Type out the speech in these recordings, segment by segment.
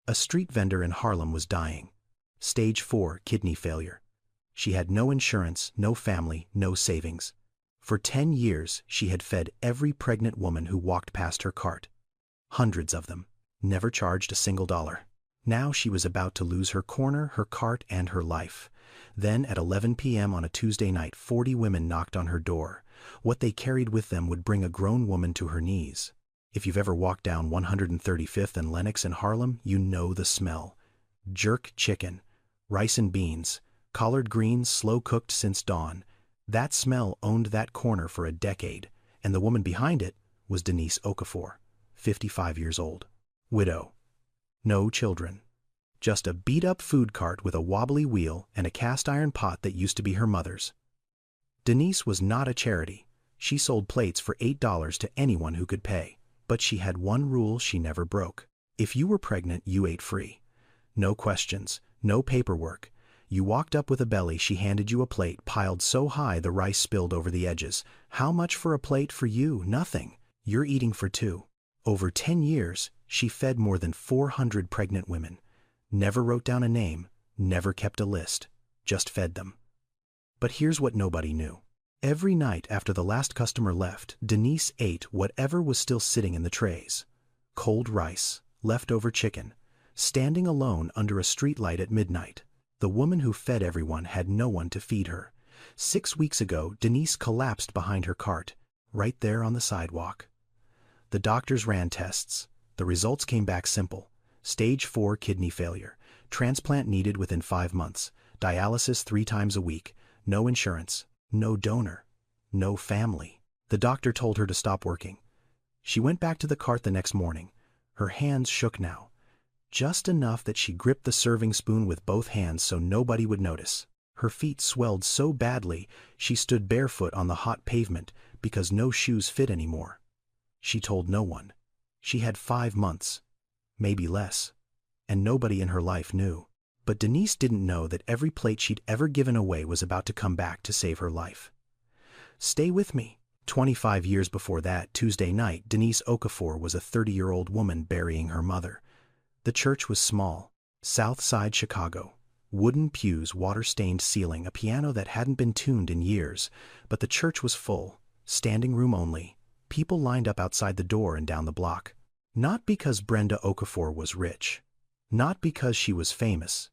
A street vendor in Harlem was dying. Stage 4 kidney failure. She had no insurance, no family, no savings. For 10 years, she had fed every pregnant woman who walked past her cart. Hundreds of them. Never charged a single dollar. Now she was about to lose her corner, her cart, and her life. Then at 11 p.m. on a Tuesday night, 40 women knocked on her door. What they carried with them would bring a grown woman to her knees. If you've ever walked down 135th and Lenox in Harlem, you know the smell. Jerk chicken, rice and beans, collard greens slow-cooked since dawn. That smell owned that corner for a decade, and the woman behind it was Denise Okafor, 55 years old. Widow. No children. Just a beat-up food cart with a wobbly wheel and a cast-iron pot that used to be her mother's. Denise was not a charity. She sold plates for $8 to anyone who could pay. But she had one rule she never broke. If you were pregnant, you ate free. No questions, no paperwork. You walked up with a belly, she handed you a plate piled so high the rice spilled over the edges. How much for a plate for you? Nothing. You're eating for two. Over 10 years, she fed more than 400 pregnant women. Never wrote down a name, never kept a list, just fed them. But here's what nobody knew. Every night after the last customer left, Denise ate whatever was still sitting in the trays. Cold rice, leftover chicken, standing alone under a streetlight at midnight. The woman who fed everyone had no one to feed her. 6 weeks ago, Denise collapsed behind her cart, right there on the sidewalk. The doctors ran tests. The results came back simple. Stage 4 kidney failure. Transplant needed within 5 months. Dialysis 3 times a week. No insurance. No donor. No family. The doctor told her to stop working. She went back to the cart the next morning. Her hands shook now. Just enough that she gripped the serving spoon with both hands so nobody would notice. Her feet swelled so badly, she stood barefoot on the hot pavement because no shoes fit anymore. She told no one. She had 5 months. Maybe less. And nobody in her life knew. But Denise didn't know that every plate she'd ever given away was about to come back to save her life. Stay with me. 25 years before that, Tuesday night, Denise Okafor was a 30-year-old woman burying her mother. The church was small. South Side Chicago. Wooden pews, water-stained ceiling, a piano that hadn't been tuned in years. But the church was full. Standing room only. People lined up outside the door and down the block. Not because Brenda Okafor was rich. Not because she was famous.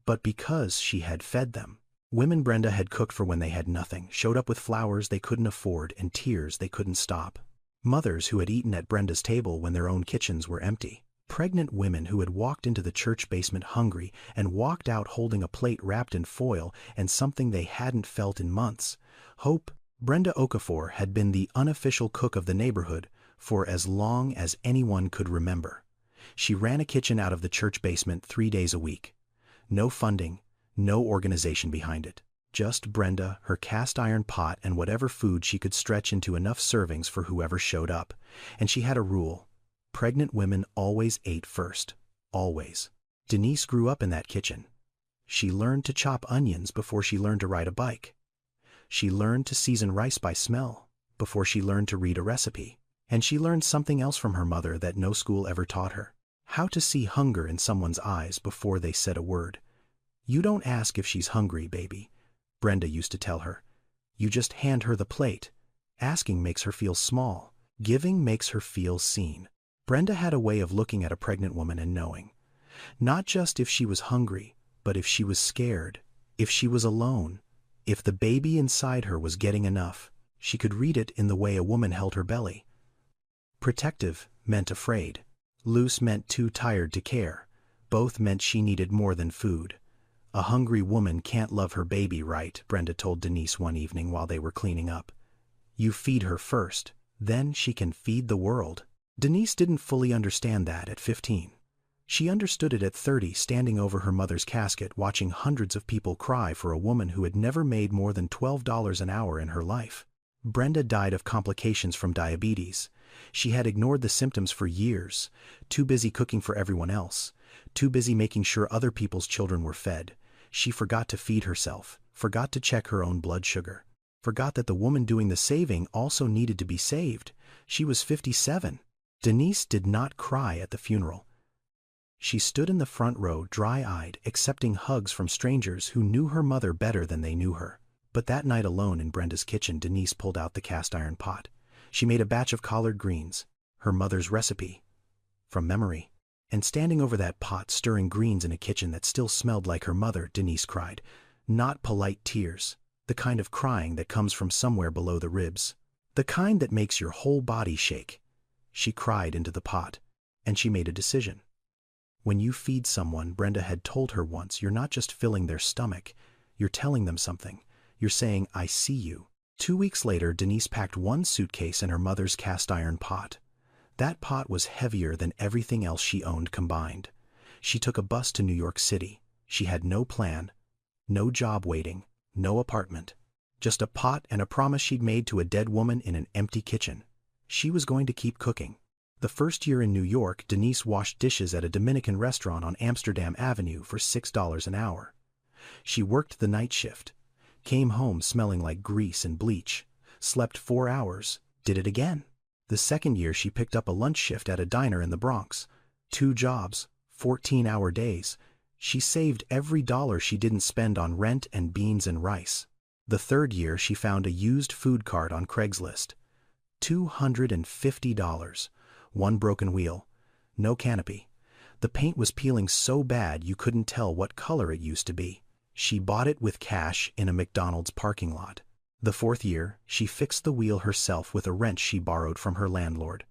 But because she had fed them. Women Brenda had cooked for when they had nothing, showed up with flowers they couldn't afford and tears they couldn't stop. Mothers who had eaten at Brenda's table when their own kitchens were empty. Pregnant women who had walked into the church basement hungry and walked out holding a plate wrapped in foil and something they hadn't felt in months. Hope. Brenda Okafor had been the unofficial cook of the neighborhood for as long as anyone could remember. She ran a kitchen out of the church basement 3 days a week. No funding, no organization behind it. Just Brenda, her cast-iron pot, and whatever food she could stretch into enough servings for whoever showed up. And she had a rule. Pregnant women always ate first. Always. Denise grew up in that kitchen. She learned to chop onions before she learned to ride a bike. She learned to season rice by smell before she learned to read a recipe. And she learned something else from her mother that no school ever taught her. How to see hunger in someone's eyes before they said a word. You don't ask if she's hungry, baby, Brenda used to tell her. You just hand her the plate. Asking makes her feel small. Giving makes her feel seen. Brenda had a way of looking at a pregnant woman and knowing. Not just if she was hungry, but if she was scared, if she was alone, if the baby inside her was getting enough. She could read it in the way a woman held her belly. Protective meant afraid. Loose meant too tired to care. Both meant she needed more than food. A hungry woman can't love her baby right, Brenda told Denise one evening while they were cleaning up. You feed her first, then she can feed the world. Denise didn't fully understand that at 15. She understood it at 30, standing over her mother's casket, watching hundreds of people cry for a woman who had never made more than $12 an hour in her life. Brenda died of complications from diabetes. She had ignored the symptoms for years, too busy cooking for everyone else, too busy making sure other people's children were fed. She forgot to feed herself, forgot to check her own blood sugar, forgot that the woman doing the saving also needed to be saved. She was 57. Denise did not cry at the funeral. She stood in the front row, dry-eyed, accepting hugs from strangers who knew her mother better than they knew her. But that night alone in Brenda's kitchen, Denise pulled out the cast-iron pot. She made a batch of collard greens, her mother's recipe, from memory. And standing over that pot, stirring greens in a kitchen that still smelled like her mother, Denise cried. Not polite tears, the kind of crying that comes from somewhere below the ribs. The kind that makes your whole body shake. She cried into the pot, and she made a decision. When you feed someone, Brenda had told her once, you're not just filling their stomach, you're telling them something. You're saying, I see you. 2 weeks later, Denise packed one suitcase and her mother's cast-iron pot. That pot was heavier than everything else she owned combined. She took a bus to New York City. She had no plan, no job waiting, no apartment. Just a pot and a promise she'd made to a dead woman in an empty kitchen. She was going to keep cooking. The first year in New York, Denise washed dishes at a Dominican restaurant on Amsterdam Avenue for $6 an hour. She worked the night shift, came home smelling like grease and bleach, slept 4 hours, did it again. The second year she picked up a lunch shift at a diner in the Bronx. 2 jobs, 14-hour days. She saved every dollar she didn't spend on rent and beans and rice. The third year she found a used food cart on Craigslist. $250. 1 broken wheel. No canopy. The paint was peeling so bad you couldn't tell what color it used to be. She bought it with cash in a McDonald's parking lot. The fourth year, she fixed the wheel herself with a wrench she borrowed from her landlord.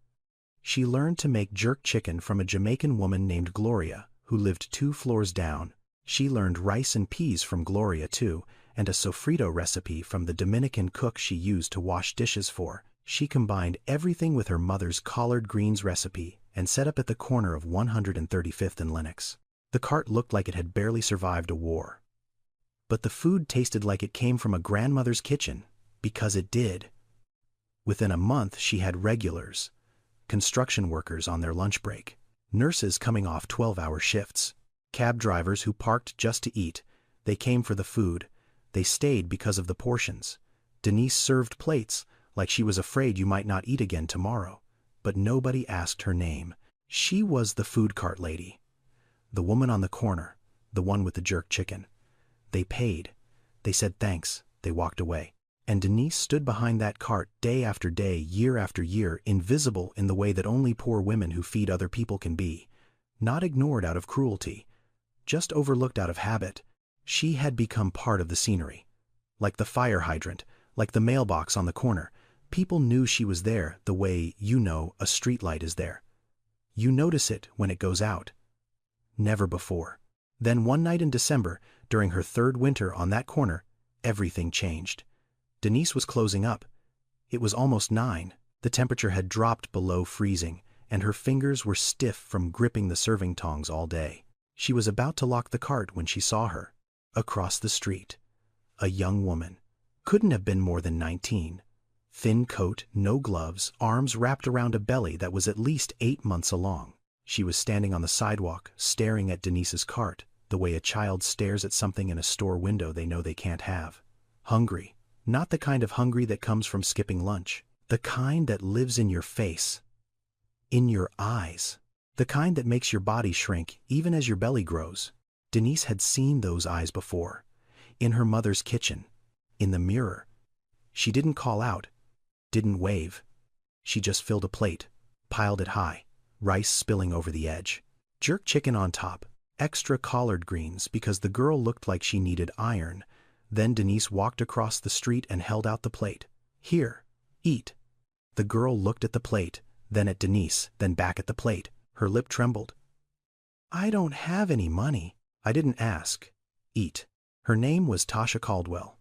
She learned to make jerk chicken from a Jamaican woman named Gloria, who lived 2 floors down. She learned rice and peas from Gloria too, and a sofrito recipe from the Dominican cook she used to wash dishes for. She combined everything with her mother's collard greens recipe and set up at the corner of 135th and Lenox. The cart looked like it had barely survived a war. But the food tasted like it came from a grandmother's kitchen, because it did. Within a month she had regulars, construction workers on their lunch break, nurses coming off 12-hour shifts, cab drivers who parked just to eat. They came for the food. They stayed because of the portions. Denise served plates like she was afraid you might not eat again tomorrow, but nobody asked her name. She was the food cart lady, the woman on the corner, the one with the jerk chicken. They paid. They said thanks. They walked away. And Denise stood behind that cart day after day, year after year, invisible in the way that only poor women who feed other people can be. Not ignored out of cruelty, just overlooked out of habit. She had become part of the scenery. Like the fire hydrant, like the mailbox on the corner. People knew she was there the way, a streetlight is there. You notice it when it goes out. Never before. Then one night in December, during her 3rd winter on that corner, everything changed. Denise was closing up. It was almost 9. The temperature had dropped below freezing, and her fingers were stiff from gripping the serving tongs all day. She was about to lock the cart when she saw her. Across the street. A young woman. Couldn't have been more than 19. Thin coat, no gloves, arms wrapped around a belly that was at least 8 months along. She was standing on the sidewalk, staring at Denise's cart, the way a child stares at something in a store window they know they can't have. Hungry. Not the kind of hungry that comes from skipping lunch. The kind that lives in your face. In your eyes. The kind that makes your body shrink even as your belly grows. Denise had seen those eyes before. In her mother's kitchen. In the mirror. She didn't call out. Didn't wave. She just filled a plate. Piled it high. Rice spilling over the edge. Jerk chicken on top. Extra collard greens because the girl looked like she needed iron. Then Denise walked across the street and held out the plate. Here, eat. The girl looked at the plate, then at Denise, then back at the plate. Her lip trembled. I don't have any money. I didn't ask. Eat. Her name was Tasha Caldwell.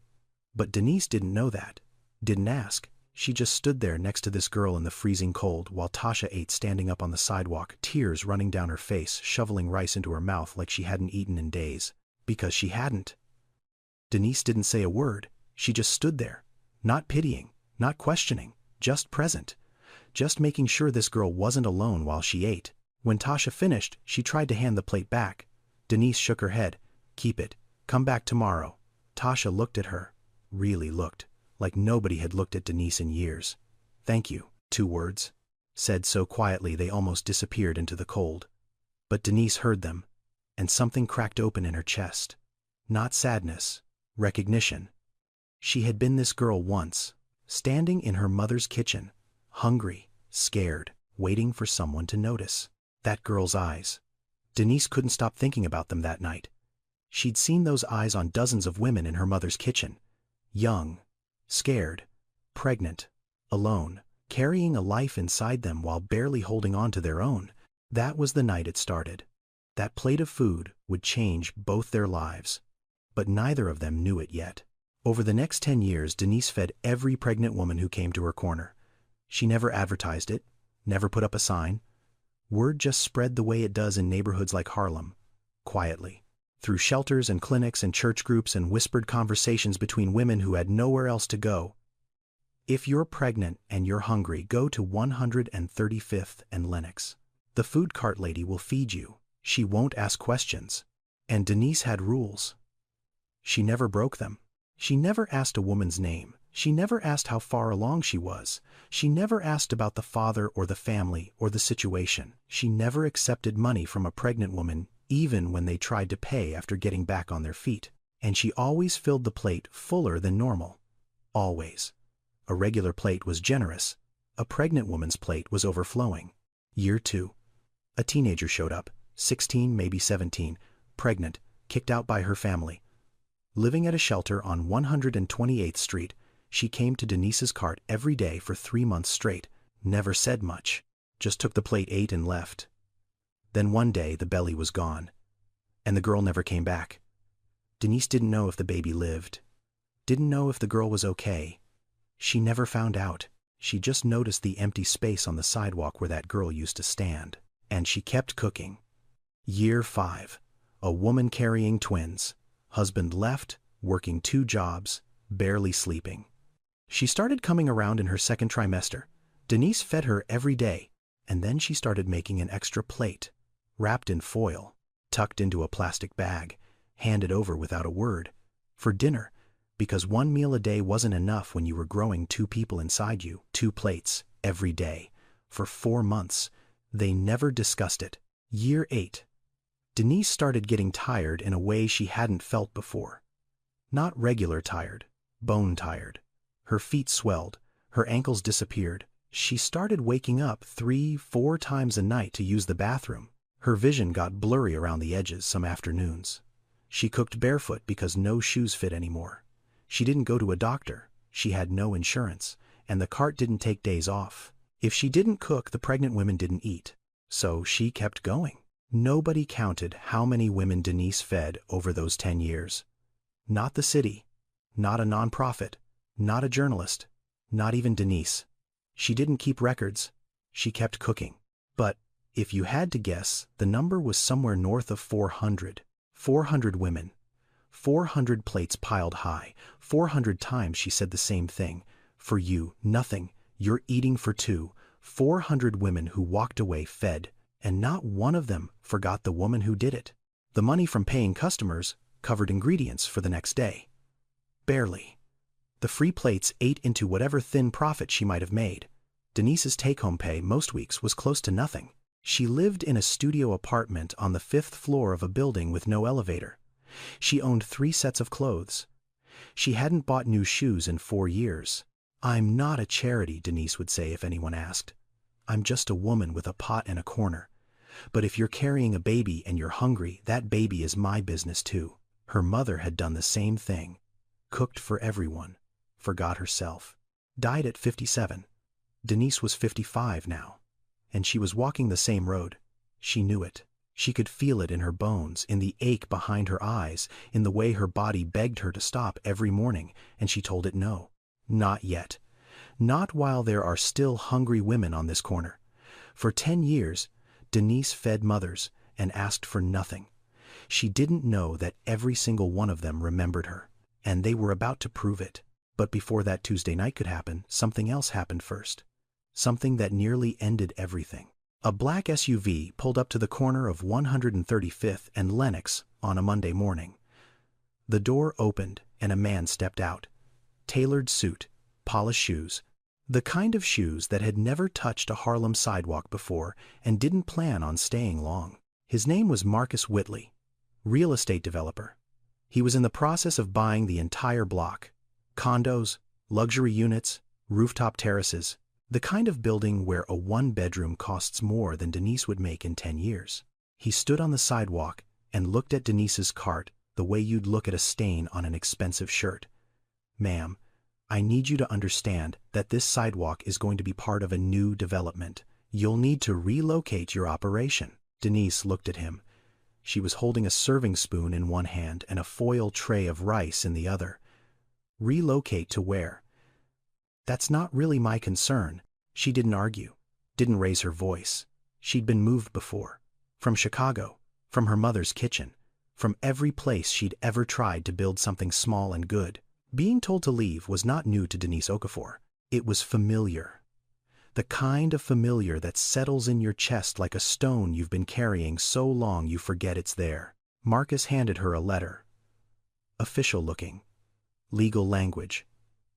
But Denise didn't know that. Didn't ask. She just stood there next to this girl in the freezing cold while Tasha ate, standing up on the sidewalk, tears running down her face, shoveling rice into her mouth like she hadn't eaten in days. Because she hadn't. Denise didn't say a word. She just stood there. Not pitying, not questioning, just present. Just making sure this girl wasn't alone while she ate. When Tasha finished, she tried to hand the plate back. Denise shook her head. Keep it. Come back tomorrow. Tasha looked at her. Really looked. Like nobody had looked at Denise in years. Thank you. 2 words. Said so quietly they almost disappeared into the cold. But Denise heard them, and something cracked open in her chest. Not sadness, recognition. She had been this girl once, standing in her mother's kitchen, hungry, scared, waiting for someone to notice. That girl's eyes. Denise couldn't stop thinking about them that night. She'd seen those eyes on dozens of women in her mother's kitchen. Young, scared, pregnant, alone, carrying a life inside them while barely holding on to their own. That was the night it started. That plate of food would change both their lives. But neither of them knew it yet. Over the next 10 years, Denise fed every pregnant woman who came to her corner. She never advertised it, never put up a sign. Word just spread the way it does in neighborhoods like Harlem, quietly, through shelters and clinics and church groups and whispered conversations between women who had nowhere else to go. If you're pregnant and you're hungry, go to 135th and Lenox. The food cart lady will feed you. She won't ask questions. And Denise had rules. She never broke them. She never asked a woman's name. She never asked how far along she was. She never asked about the father or the family or the situation. She never accepted money from a pregnant woman, even when they tried to pay after getting back on their feet. And she always filled the plate fuller than normal. Always. A regular plate was generous. A pregnant woman's plate was overflowing. Year 2. A teenager showed up, 16, maybe 17, pregnant, kicked out by her family. Living at a shelter on 128th Street, she came to Denise's cart every day for 3 months straight, never said much, just took the plate, ate, and left. Then one day the belly was gone, and the girl never came back. Denise didn't know if the baby lived, didn't know if the girl was okay. She never found out. She just noticed the empty space on the sidewalk where that girl used to stand, and she kept cooking. Year 5. A woman carrying twins. Husband left, working 2 jobs, barely sleeping. She started coming around in her second trimester. Denise fed her every day, and then she started making an extra plate, wrapped in foil, tucked into a plastic bag, handed over without a word, for dinner, because 1 meal a day wasn't enough when you were growing 2 people inside you. 2 plates, every day, for 4 months. They never discussed it. Year 8. Denise started getting tired in a way she hadn't felt before. Not regular tired, bone tired. Her feet swelled, her ankles disappeared. She started waking up 3-4 times a night to use the bathroom. Her vision got blurry around the edges some afternoons. She cooked barefoot because no shoes fit anymore. She didn't go to a doctor. She had no insurance, and the cart didn't take days off. If she didn't cook, the pregnant women didn't eat. So she kept going. Nobody counted how many women Denise fed over those 10 years. Not the city, not a nonprofit, not a journalist, not even Denise. She didn't keep records. She kept cooking. But if you had to guess, the number was somewhere north of 400. 400 women. 400 plates piled high. 400 times she said the same thing. For you, nothing. You're eating for 2. 400 women who walked away fed. And not one of them forgot the woman who did it. The money from paying customers covered ingredients for the next day. Barely. The free plates ate into whatever thin profit she might have made. Denise's take-home pay most weeks was close to nothing. She lived in a studio apartment on the 5th floor of a building with no elevator. She owned 3 sets of clothes. She hadn't bought new shoes in 4 years. "I'm not a charity," Denise would say if anyone asked. "I'm just a woman with a pot and a corner. But if you're carrying a baby and you're hungry, that baby is my business too." Her mother had done the same thing. Cooked for everyone. Forgot herself. Died at 57. Denise was 55 now. And she was walking the same road. She knew it. She could feel it in her bones, in the ache behind her eyes, in the way her body begged her to stop every morning, and she told it no. Not yet. Not while there are still hungry women on this corner. For 10 years, Denise fed mothers and asked for nothing. She didn't know that every single one of them remembered her, and they were about to prove it. But before that Tuesday night could happen, something else happened first. Something that nearly ended everything. A black SUV pulled up to the corner of 135th and Lenox on a Monday morning. The door opened and a man stepped out. Tailored suit, polished shoes. The kind of shoes that had never touched a Harlem sidewalk before and didn't plan on staying long. His name was Marcus Whitley, real estate developer. He was in the process of buying the entire block. Condos, luxury units, rooftop terraces, the kind of building where a one-bedroom costs more than Denise would make in 10 years. He stood on the sidewalk and looked at Denise's cart the way you'd look at a stain on an expensive shirt. "Ma'am, I need you to understand that this sidewalk is going to be part of a new development. You'll need to relocate your operation." Denise looked at him. She was holding a serving spoon in one hand and a foil tray of rice in the other. "Relocate to where?" "That's not really my concern." She didn't argue, didn't raise her voice. She'd been moved before. From Chicago, from her mother's kitchen, from every place she'd ever tried to build something small and good. Being told to leave was not new to Denise Okafor. It was familiar. The kind of familiar that settles in your chest like a stone you've been carrying so long you forget it's there. Marcus handed her a letter. Official looking. Legal language.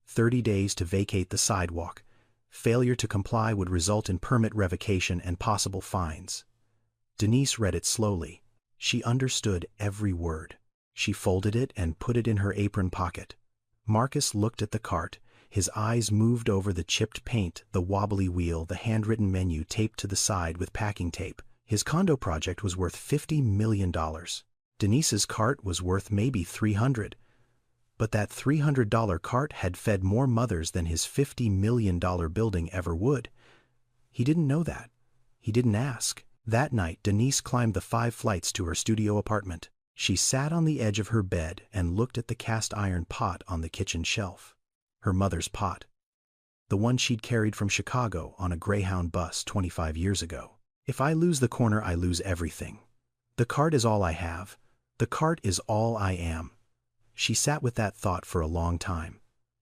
30 days to vacate the sidewalk. Failure to comply would result in permit revocation and possible fines. Denise read it slowly. She understood every word. She folded it and put it in her apron pocket. Marcus looked at the cart. His eyes moved over the chipped paint, the wobbly wheel, the handwritten menu taped to the side with packing tape. His condo project was worth $50 million. Denise's cart was worth maybe $300. But that $300 cart had fed more mothers than his $50 million building ever would. He didn't know that. He didn't ask. That night, Denise climbed the 5 flights to her studio apartment. She sat on the edge of her bed and looked at the cast-iron pot on the kitchen shelf. Her mother's pot. The one she'd carried from Chicago on a Greyhound bus 25 years ago. "If I lose the corner, I lose everything. The cart is all I have. The cart is all I am." She sat with that thought for a long time.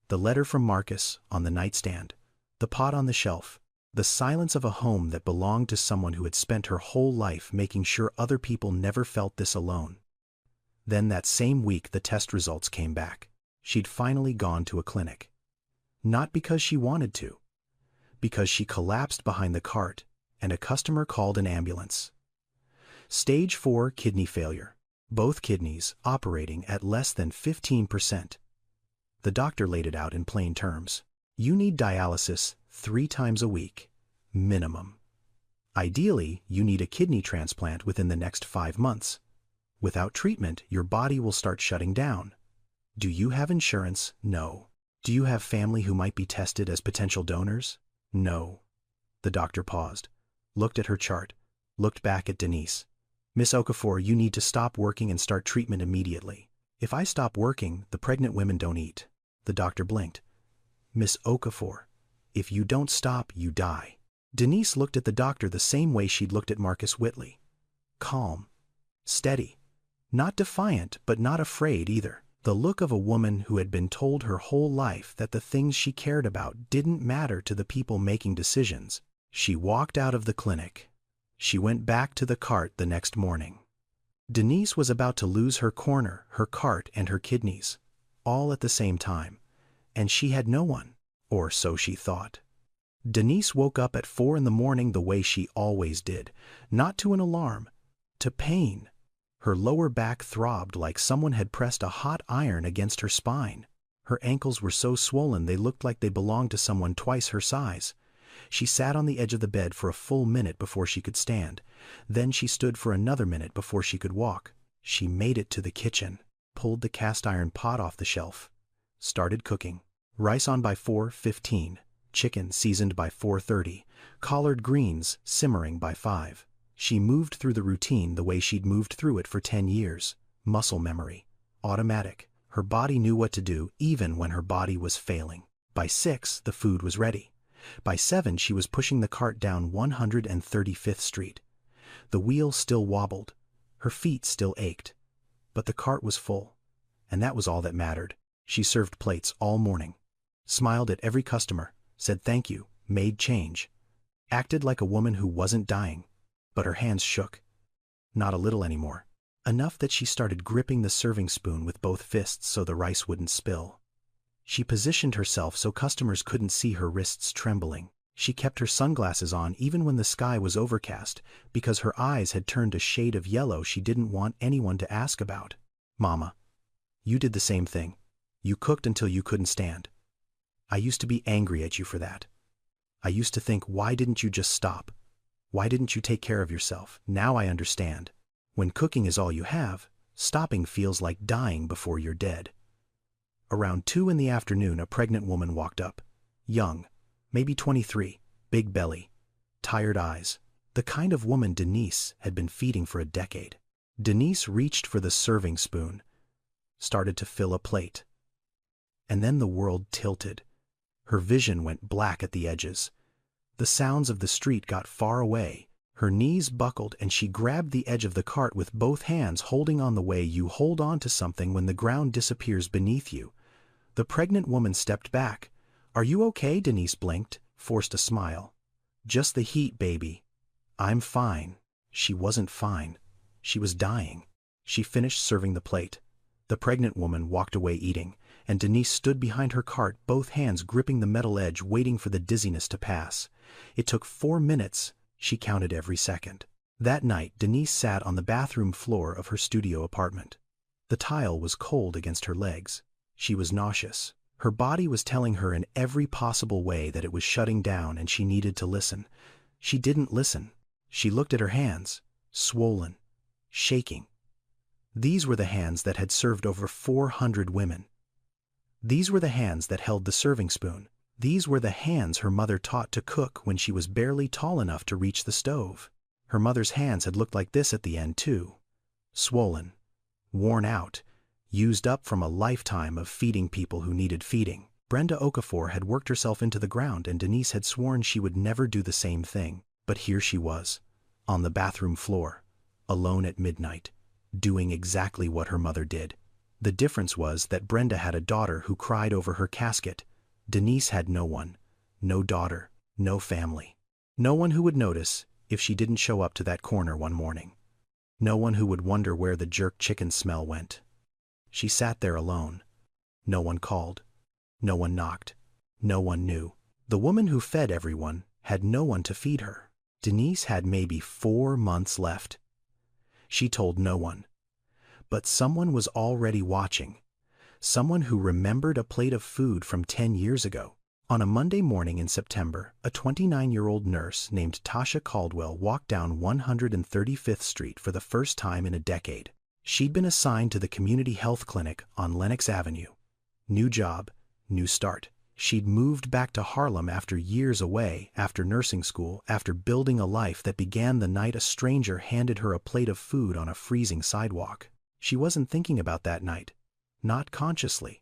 The letter from Marcus on the nightstand, the pot on the shelf, the silence of a home that belonged to someone who had spent her whole life making sure other people never felt this alone. Then that same week the test results came back. She'd finally gone to a clinic. Not because she wanted to, because she collapsed behind the cart and a customer called an ambulance. Stage 4 kidney failure. Both kidneys operating at less than 15%. The doctor laid it out in plain terms. You need dialysis 3 times a week, minimum. Ideally, you need a kidney transplant within the next 5 months. Without treatment, your body will start shutting down. Do you have insurance? No. Do you have family who might be tested as potential donors? No. The doctor paused, looked at her chart, looked back at Denise. "Miss Okafor, you need to stop working and start treatment immediately. If I stop working, the pregnant women don't eat." The doctor blinked. "Miss Okafor, if you don't stop, you die." Denise looked at the doctor the same way she'd looked at Marcus Whitley. Calm. Steady. Not defiant, but not afraid either. The look of a woman who had been told her whole life that the things she cared about didn't matter to the people making decisions. She walked out of the clinic. She went back to the cart the next morning. Denise was about to lose her corner, her cart, and her kidneys, all at the same time, and she had no one, or so she thought. Denise woke up at 4 in the morning the way she always did, not to an alarm, to pain. Her lower back throbbed like someone had pressed a hot iron against her spine. Her ankles were so swollen they looked like they belonged to someone twice her size. She sat on the edge of the bed for a full minute before she could stand. Then she stood for another minute before she could walk. She made it to the kitchen, pulled the cast-iron pot off the shelf, started cooking. Rice on by 4:15, chicken seasoned by 4:30, collard greens simmering by 5. She moved through the routine the way she'd moved through it for 10 years. Muscle memory. Automatic. Her body knew what to do even when her body was failing. By 6, the food was ready. By 7, she was pushing the cart down 135th Street. The wheel still wobbled. Her feet still ached. But the cart was full. And that was all that mattered. She served plates all morning. Smiled at every customer. Said thank you. Made change. Acted like a woman who wasn't dying. But her hands shook. Not a little anymore. Enough that she started gripping the serving spoon with both fists so the rice wouldn't spill. She positioned herself so customers couldn't see her wrists trembling. She kept her sunglasses on even when the sky was overcast because her eyes had turned a shade of yellow she didn't want anyone to ask about. Mama, you did the same thing. You cooked until you couldn't stand. I used to be angry at you for that. I used to think, why didn't you just stop? Why didn't you take care of yourself? Now I understand. When cooking is all you have, stopping feels like dying before you're dead. Around 2 in the afternoon, a pregnant woman walked up. Young, maybe 23, big belly, tired eyes, the kind of woman Denise had been feeding for a decade. Denise reached for the serving spoon, started to fill a plate. And then the world tilted. Her vision went black at the edges. The sounds of the street got far away. Her knees buckled and she grabbed the edge of the cart with both hands, holding on the way you hold on to something when the ground disappears beneath you. The pregnant woman stepped back. "Are you okay?" Denise blinked, forced a smile. "Just the heat, baby. I'm fine." She wasn't fine. She was dying. She finished serving the plate. The pregnant woman walked away eating, and Denise stood behind her cart, both hands gripping the metal edge, waiting for the dizziness to pass. It took 4 minutes. She counted every second. That night, Denise sat on the bathroom floor of her studio apartment. The tile was cold against her legs. She was nauseous. Her body was telling her in every possible way that it was shutting down and she needed to listen. She didn't listen. She looked at her hands, swollen, shaking. These were the hands that had served over 400 women. These were the hands that held the serving spoon. These were the hands her mother taught to cook when she was barely tall enough to reach the stove. Her mother's hands had looked like this at the end too. Swollen, worn out, used up from a lifetime of feeding people who needed feeding. Brenda Okafor had worked herself into the ground, and Denise had sworn she would never do the same thing. But here she was, on the bathroom floor, alone at midnight, doing exactly what her mother did. The difference was that Brenda had a daughter who cried over her casket. Denise had no one, no daughter, no family. No one who would notice if she didn't show up to that corner one morning. No one who would wonder where the jerk chicken smell went. She sat there alone. No one called. No one knocked. No one knew. The woman who fed everyone had no one to feed her. Denise had maybe 4 months left. She told no one. But someone was already watching. Someone who remembered a plate of food from 10 years ago. On a Monday morning in September, a 29-year-old nurse named Tasha Caldwell walked down 135th Street for the first time in a decade. She'd been assigned to the community health clinic on Lenox Avenue. New job, new start. She'd moved back to Harlem after years away, after nursing school, after building a life that began the night a stranger handed her a plate of food on a freezing sidewalk. She wasn't thinking about that night. Not consciously,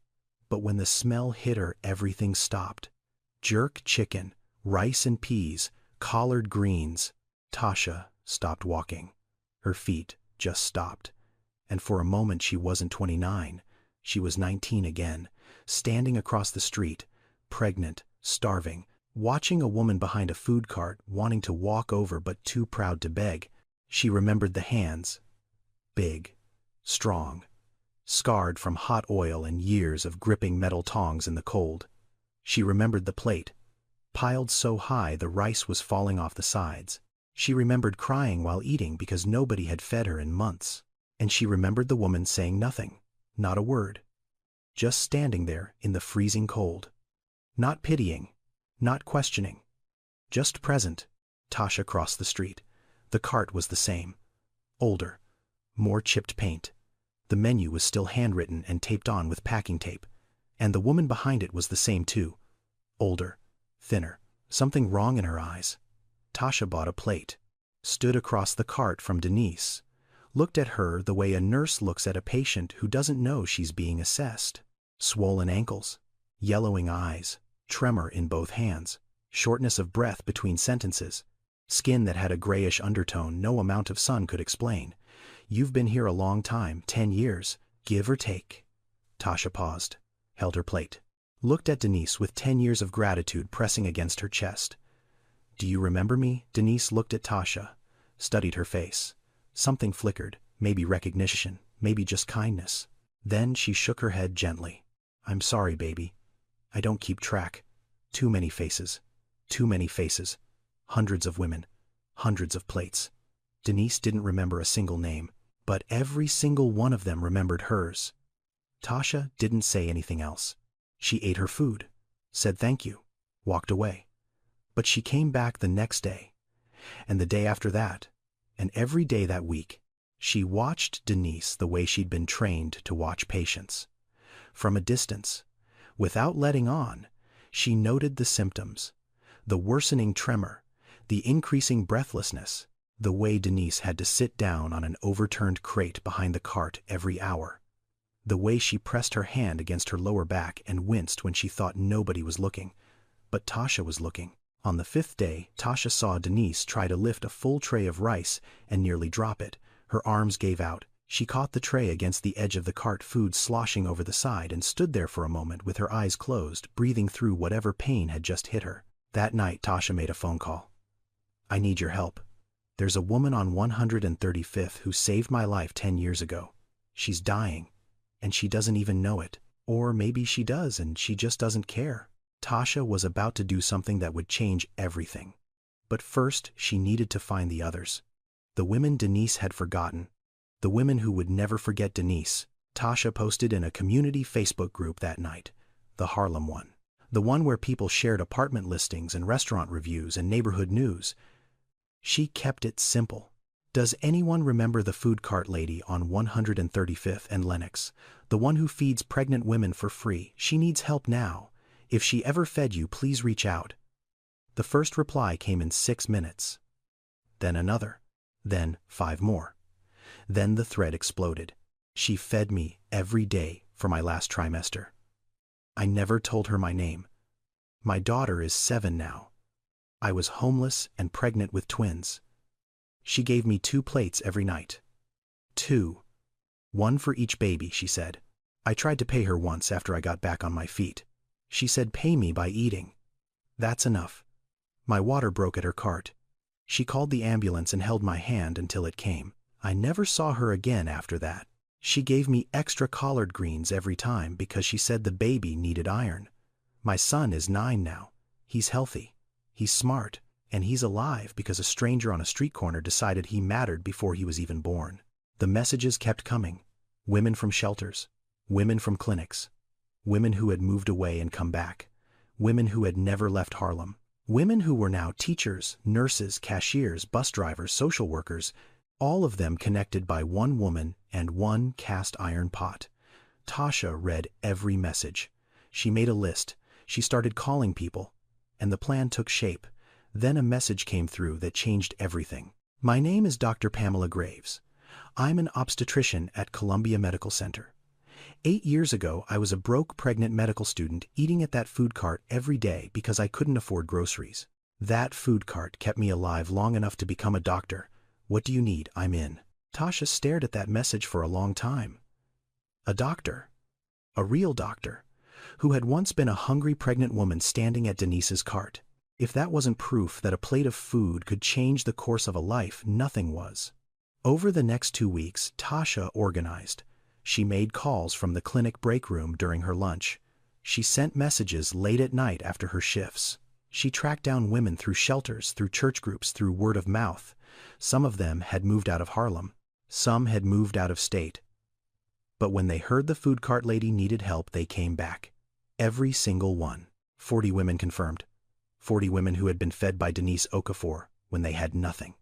but when the smell hit her, everything stopped. Jerk chicken, rice and peas, collard greens. Tasha stopped walking. Her feet just stopped. And for a moment she wasn't 29. She was 19 again, standing across the street, pregnant, starving, watching a woman behind a food cart, wanting to walk over but too proud to beg. She remembered the hands. Big, strong, scarred from hot oil and years of gripping metal tongs in the cold. She remembered the plate, piled so high the rice was falling off the sides. She remembered crying while eating because nobody had fed her in months. And she remembered the woman saying nothing, not a word. Just standing there in the freezing cold. Not pitying, not questioning. Just present. Tasha crossed the street. The cart was the same. Older. More chipped paint. The menu was still handwritten and taped on with packing tape. And the woman behind it was the same too. Older. Thinner. Something wrong in her eyes. Tasha bought a plate. Stood across the cart from Denise. Looked at her the way a nurse looks at a patient who doesn't know she's being assessed. Swollen ankles. Yellowing eyes. Tremor in both hands. Shortness of breath between sentences. Skin that had a grayish undertone no amount of sun could explain. "You've been here a long time, 10 years, give or take." Tasha paused, held her plate. Looked at Denise with 10 years of gratitude pressing against her chest. "Do you remember me?" Denise looked at Tasha, studied her face. Something flickered, maybe recognition, maybe just kindness. Then she shook her head gently. "I'm sorry, baby. I don't keep track. Too many faces. Too many faces. Hundreds of women. Hundreds of plates. Denise didn't remember a single name, but every single one of them remembered hers. Tasha didn't say anything else. She ate her food, said thank you, walked away. But she came back the next day, and the day after that, and every day that week. She watched Denise the way she'd been trained to watch patients. From a distance, without letting on, she noted the symptoms, the worsening tremor, the increasing breathlessness, the way Denise had to sit down on an overturned crate behind the cart every hour, the way she pressed her hand against her lower back and winced when she thought nobody was looking. But Tasha was looking. On the 5th day, Tasha saw Denise try to lift a full tray of rice and nearly drop it. Her arms gave out. She caught the tray against the edge of the cart, food sloshing over the side, and stood there for a moment with her eyes closed, breathing through whatever pain had just hit her. That night, Tasha made a phone call. "I need your help. There's a woman on 135th who saved my life 10 years ago. She's dying, and she doesn't even know it. Or maybe she does and she just doesn't care." Tasha was about to do something that would change everything. But first, she needed to find the others. The women Denise had forgotten. The women who would never forget Denise. Tasha posted in a community Facebook group that night, the Harlem one. The one where people shared apartment listings and restaurant reviews and neighborhood news. She kept it simple. "Does anyone remember the food cart lady on 135th and Lenox? The one who feeds pregnant women for free? She needs help now. If she ever fed you, please reach out." The first reply came in 6 minutes. Then another. Then 5 more. Then the thread exploded. "She fed me every day for my last trimester. I never told her my name. My daughter is 7 now. I was homeless and pregnant with twins. She gave me 2 plates every night. 2. 1 for each baby," she said. "I tried to pay her once after I got back on my feet. She said pay me by eating. That's enough. My water broke at her cart. She called the ambulance and held my hand until it came. I never saw her again after that. She gave me extra collard greens every time because she said the baby needed iron. My son is 9 now. He's healthy. He's smart. And he's alive because a stranger on a street corner decided he mattered before he was even born." The messages kept coming. Women from shelters. Women from clinics. Women who had moved away and come back. Women who had never left Harlem. Women who were now teachers, nurses, cashiers, bus drivers, social workers, all of them connected by one woman and one cast iron pot. Tasha read every message. She made a list. She started calling people. And the plan took shape. Then a message came through that changed everything. "My name is Dr. Pamela Graves. I'm an obstetrician at Columbia Medical Center. 8 years ago, I was a broke pregnant medical student eating at that food cart every day because I couldn't afford groceries. That food cart kept me alive long enough to become a doctor. What do you need? I'm in." Tasha stared at that message for a long time. A doctor. A real doctor. Who had once been a hungry pregnant woman standing at Denise's cart. If that wasn't proof that a plate of food could change the course of a life, nothing was. Over the next 2 weeks, Tasha organized. She made calls from the clinic break room during her lunch. She sent messages late at night after her shifts. She tracked down women through shelters, through church groups, through word of mouth. Some of them had moved out of Harlem. Some had moved out of state. But when they heard the food cart lady needed help, they came back. Every single one. 40 women confirmed. 40 women who had been fed by Denise Okafor when they had nothing.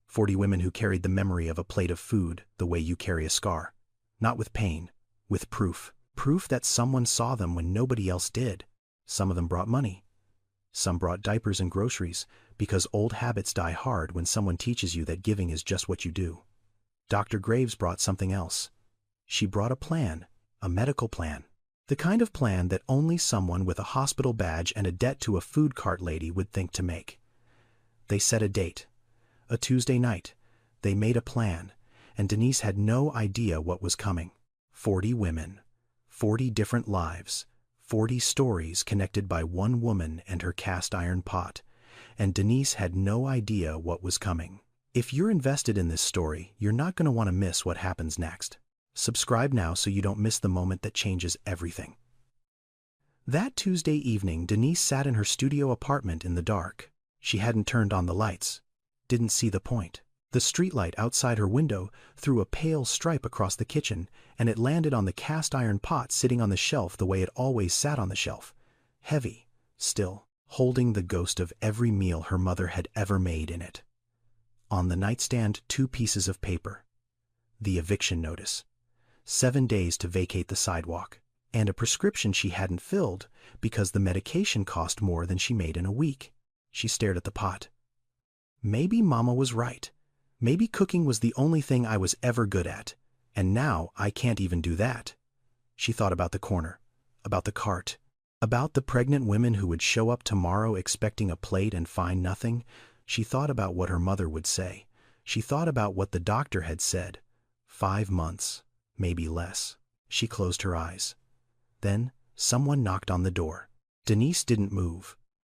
40 women who carried the memory of a plate of food the way you carry a scar. Not with pain, with proof. Proof that someone saw them when nobody else did. Some of them brought money. Some brought diapers and groceries, because old habits die hard when someone teaches you that giving is just what you do. Dr. Graves brought something else. She brought a plan, a medical plan. The kind of plan that only someone with a hospital badge and a debt to a food cart lady would think to make. They set a date. A Tuesday night. They made a plan, and Denise had no idea what was coming. 40 women. 40 different lives. 40 stories connected by one woman and her cast iron pot. And Denise had no idea what was coming. If you're invested in this story, you're not going to want to miss what happens next. Subscribe now so you don't miss the moment that changes everything. That Tuesday evening, Denise sat in her studio apartment in the dark. She hadn't turned on the lights. Didn't see the point. The streetlight outside her window threw a pale stripe across the kitchen, and it landed on the cast-iron pot sitting on the shelf the way it always sat on the shelf. Heavy, still, holding the ghost of every meal her mother had ever made in it. On the nightstand, 2 pieces of paper. The eviction notice. 7 days to vacate the sidewalk. And a prescription she hadn't filled because the medication cost more than she made in a week. She stared at the pot. Maybe Mama was right. Maybe cooking was the only thing I was ever good at, and now I can't even do that. She thought about the corner, about the cart, about the pregnant women who would show up tomorrow expecting a plate and find nothing. She thought about what her mother would say. She thought about what the doctor had said. 5 months, maybe less. She closed her eyes. Then someone knocked on the door. Denise didn't move.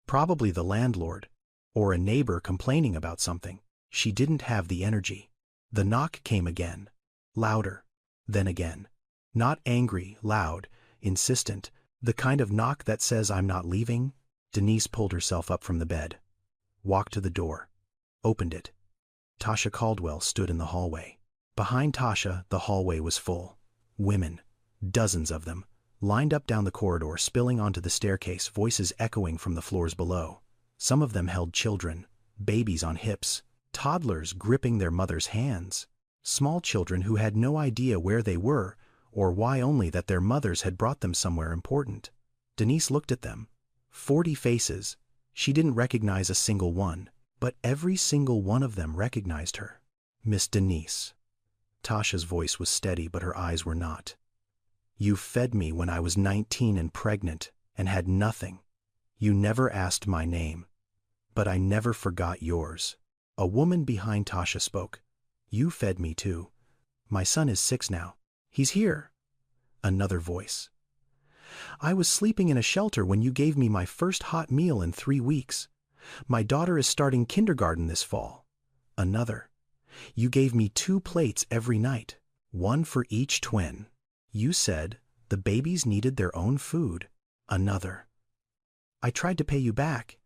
Probably the landlord, or a neighbor complaining about something. She didn't have the energy. The knock came again. Louder. Then again. Not angry, loud, insistent. The kind of knock that says, "I'm not leaving." Denise pulled herself up from the bed. Walked to the door. Opened it. Tasha Caldwell stood in the hallway. Behind Tasha, the hallway was full. Women. Dozens of them. Lined up down the corridor, spilling onto the staircase, voices echoing from the floors below. Some of them held children, babies on hips, toddlers gripping their mothers' hands, small children who had no idea where they were or why, only that their mothers had brought them somewhere important. Denise looked at them. 40 faces. She didn't recognize a single one, but every single one of them recognized her. Miss Denise. Tasha's voice was steady, but her eyes were not. You fed me when I was 19 and pregnant and had nothing. You never asked my name, but I never forgot yours. A woman behind Tasha spoke. You fed me too. My son is 6 now. He's here. Another voice. I was sleeping in a shelter when you gave me my first hot meal in 3 weeks. My daughter is starting kindergarten this fall. Another. You gave me 2 plates every night, 1 for each twin. You said the babies needed their own food. Another. I tried to pay you back.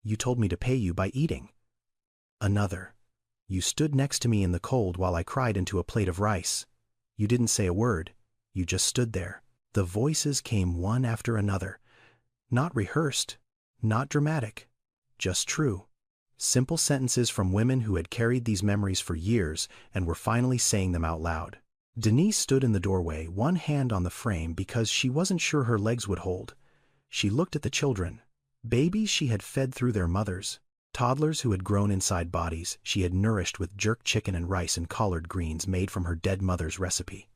You told me to pay you by eating. Another. You stood next to me in the cold while I cried into a plate of rice. You didn't say a word. You just stood there. The voices came one after another. Not rehearsed, not dramatic, just true. Simple sentences from women who had carried these memories for years and were finally saying them out loud. Denise stood in the doorway, one hand on the frame because she wasn't sure her legs would hold. She looked at the children, babies she had fed through their mothers, toddlers who had grown inside bodies she had nourished with jerk chicken and rice and collard greens made from her dead mother's recipe.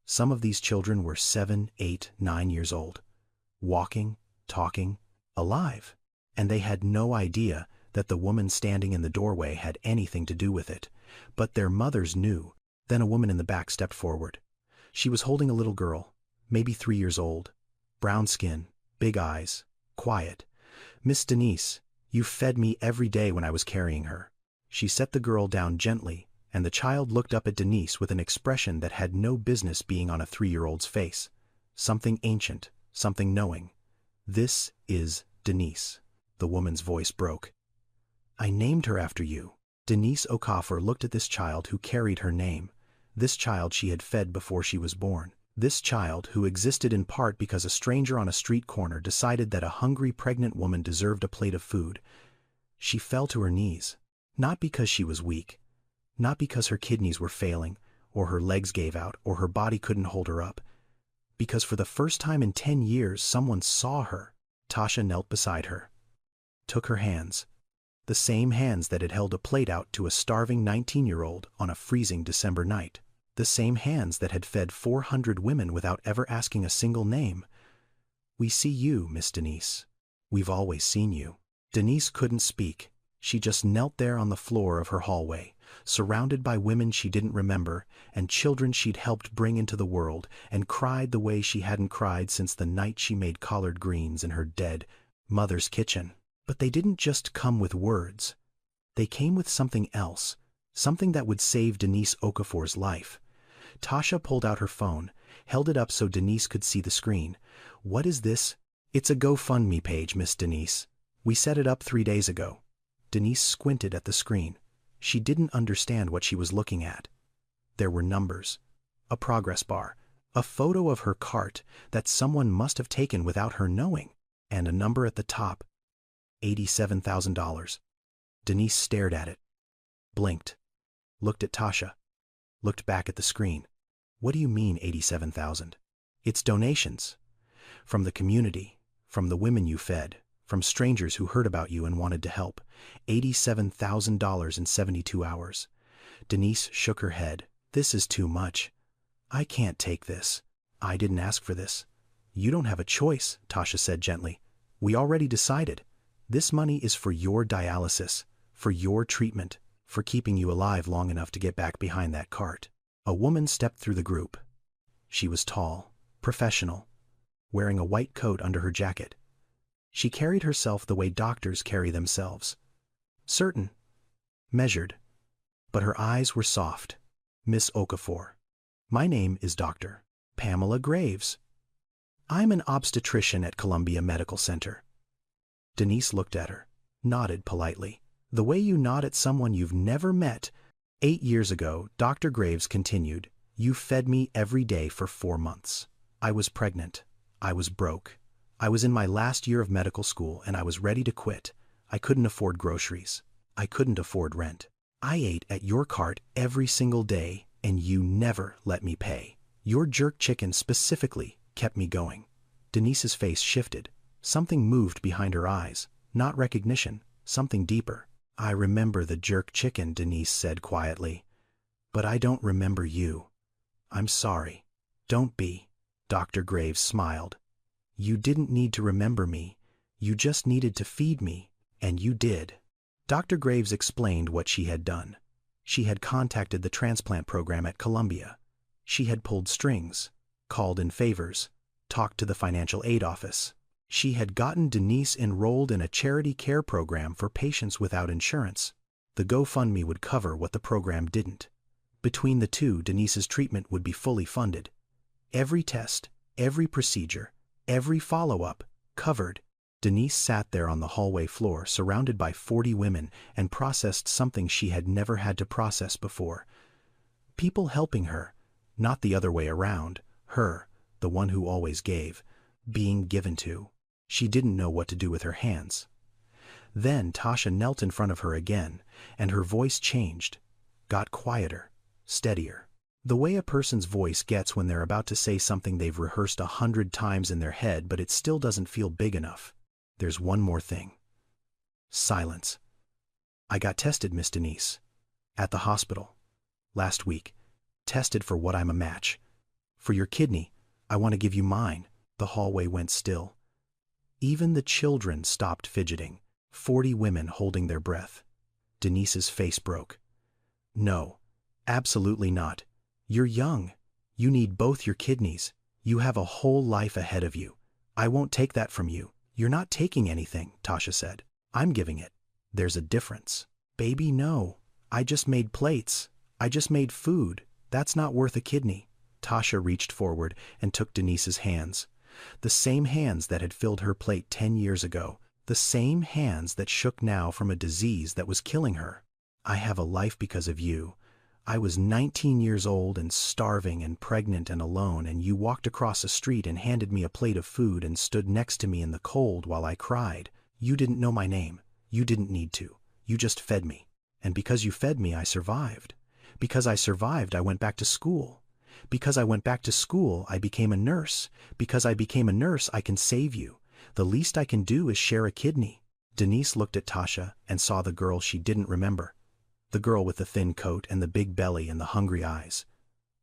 Some of these children were 7, 8, 9 years old, walking, talking, alive, and they had no idea that the woman standing in the doorway had anything to do with it, but their mothers knew. Then a woman in the back stepped forward. She was holding a little girl, maybe 3 years old, brown skin, big eyes, quiet. Miss Denise, you fed me every day when I was carrying her. She set the girl down gently, and the child looked up at Denise with an expression that had no business being on a 3-year-old's face. Something ancient, something knowing. This is Denise. The woman's voice broke. I named her after you. Denise Okafor looked at this child who carried her name. This child she had fed before she was born. This child who existed in part because a stranger on a street corner decided that a hungry pregnant woman deserved a plate of food. She fell to her knees, not because she was weak, not because her kidneys were failing, or her legs gave out, or her body couldn't hold her up, because for the first time in 10 years someone saw her. Tasha knelt beside her, took her hands, the same hands that had held a plate out to a starving 19-year-old on a freezing December night. The same hands that had fed 400 women without ever asking a single name. We see you, Miss Denise. We've always seen you. Denise couldn't speak. She just knelt there on the floor of her hallway, surrounded by women she didn't remember and children she'd helped bring into the world, and cried the way she hadn't cried since the night she made collard greens in her dead mother's kitchen. But they didn't just come with words. They came with something else, something that would save Denise Okafor's life. Tasha pulled out her phone, held it up so Denise could see the screen. What is this? It's a GoFundMe page, Miss Denise. We set it up 3 days ago. Denise squinted at the screen. She didn't understand what she was looking at. There were numbers, a progress bar, a photo of her cart that someone must have taken without her knowing, and a number at the top, $87,000. Denise stared at it, blinked, looked at Tasha, looked back at the screen. What do you mean 87,000? It's donations. From the community, from the women you fed, from strangers who heard about you and wanted to help. $87,000 in 72 hours. Denise shook her head. This is too much. I can't take this. I didn't ask for this. You don't have a choice, Tasha said gently. We already decided. This money is for your dialysis, for your treatment, for keeping you alive long enough to get back behind that cart. A woman stepped through the group. She was tall, professional, wearing a white coat under her jacket. She carried herself the way doctors carry themselves. Certain, measured, but her eyes were soft. Miss Okafor. My name is Dr. Pamela Graves. I'm an obstetrician at Columbia Medical Center. Denise looked at her, nodded politely. The way you nod at someone you've never met. 8 years ago, Dr. Graves continued, you fed me every day for 4 months. I was pregnant. I was broke. I was in my last year of medical school and I was ready to quit. I couldn't afford groceries. I couldn't afford rent. I ate at your cart every single day and you never let me pay. Your jerk chicken specifically kept me going. Denise's face shifted. Something moved behind her eyes. Not recognition, something deeper. I remember the jerk chicken, Denise said quietly. But I don't remember you. I'm sorry. Don't be. Dr. Graves smiled. You didn't need to remember me. You just needed to feed me, and you did. Dr. Graves explained what she had done. She had contacted the transplant program at Columbia. She had pulled strings, called in favors, talked to the financial aid office. She had gotten Denise enrolled in a charity care program for patients without insurance. The GoFundMe would cover what the program didn't. Between the two, Denise's treatment would be fully funded. Every test, every procedure, every follow-up, covered. Denise sat there on the hallway floor, surrounded by 40 women, and processed something she had never had to process before. People helping her, not the other way around, her, the one who always gave, being given to. She didn't know what to do with her hands. Then Tasha knelt in front of her again, and her voice changed, got quieter, steadier. The way a person's voice gets when they're about to say something they've rehearsed 100 times in their head, but it still doesn't feel big enough. There's one more thing. Silence. I got tested, Miss Denise. At the hospital. Last week. Tested for what I'm a match. For your kidney, I want to give you mine. The hallway went still. Even the children stopped fidgeting. 40 women holding their breath. Denise's face broke. No, absolutely not. You're young. You need both your kidneys. You have a whole life ahead of you. I won't take that from you. You're not taking anything, Tasha said. I'm giving it. There's a difference. Baby, no. I just made plates. I just made food. That's not worth a kidney. Tasha reached forward and took Denise's hands. The same hands that had filled her plate 10 years ago. The same hands that shook now from a disease that was killing her. I have a life because of you. I was 19 years old and starving and pregnant and alone, and you walked across a street and handed me a plate of food and stood next to me in the cold while I cried. You didn't know my name. You didn't need to. You just fed me. And because you fed me, I survived. Because I survived, I went back to school. Because I went back to school, I became a nurse. Because I became a nurse, I can save you. The least I can do is share a kidney. Denise looked at Tasha and saw the girl she didn't remember. The girl with the thin coat and the big belly and the hungry eyes.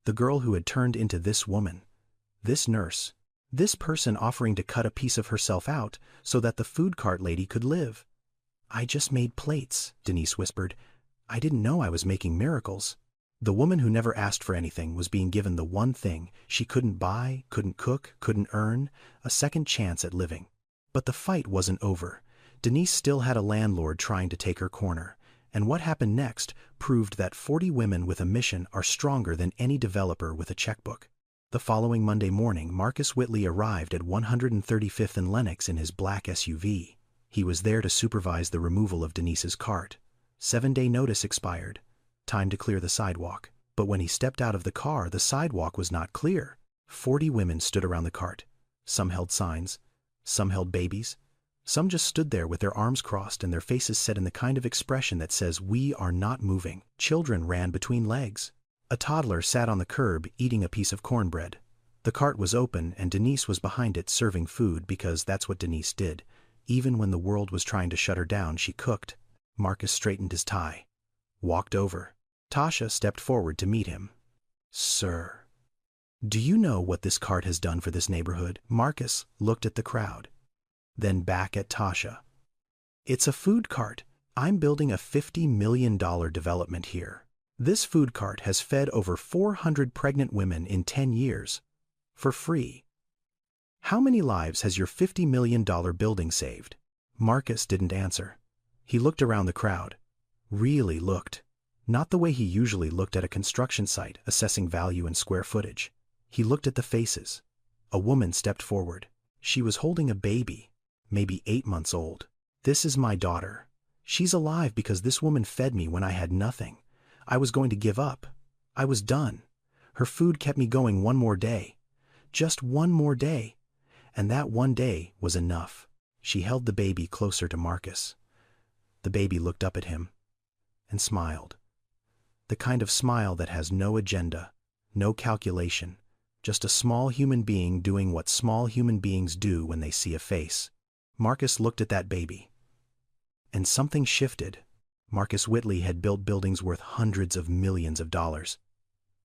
The girl who had turned into this woman. This nurse. This person offering to cut a piece of herself out so that the food cart lady could live. I just made plates, Denise whispered. I didn't know I was making miracles. The woman who never asked for anything was being given the one thing she couldn't buy, couldn't cook, couldn't earn, a second chance at living. But the fight wasn't over. Denise still had a landlord trying to take her corner. And what happened next proved that 40 women with a mission are stronger than any developer with a checkbook. The following Monday morning, Marcus Whitley arrived at 135th and Lenox in his black SUV. He was there to supervise the removal of Denise's cart. 7-day notice expired. Time to clear the sidewalk. But when he stepped out of the car, the sidewalk was not clear. 40 women stood around the cart. Some held signs. Some held babies. Some just stood there with their arms crossed and their faces set in the kind of expression that says, "We are not moving." Children ran between legs. A toddler sat on the curb eating a piece of cornbread. The cart was open and Denise was behind it serving food because that's what Denise did. Even when the world was trying to shut her down, she cooked. Marcus straightened his tie. Walked over. Tasha stepped forward to meet him. "Sir, do you know what this cart has done for this neighborhood?" Marcus looked at the crowd, then back at Tasha. "It's a food cart. I'm building a $50 million development here. This food cart has fed over 400 pregnant women in 10 years. For free. How many lives has your $50 million building saved?" Marcus didn't answer. He looked around the crowd. Really looked. Not the way he usually looked at a construction site, assessing value and square footage. He looked at the faces. A woman stepped forward. She was holding a baby, maybe 8 months old. "This is my daughter. She's alive because this woman fed me when I had nothing. I was going to give up. I was done. Her food kept me going one more day. Just one more day. And that one day was enough." She held the baby closer to Marcus. The baby looked up at him and smiled. The kind of smile that has no agenda, no calculation, just a small human being doing what small human beings do when they see a face. Marcus looked at that baby. And something shifted. Marcus Whitley had built buildings worth hundreds of millions of dollars.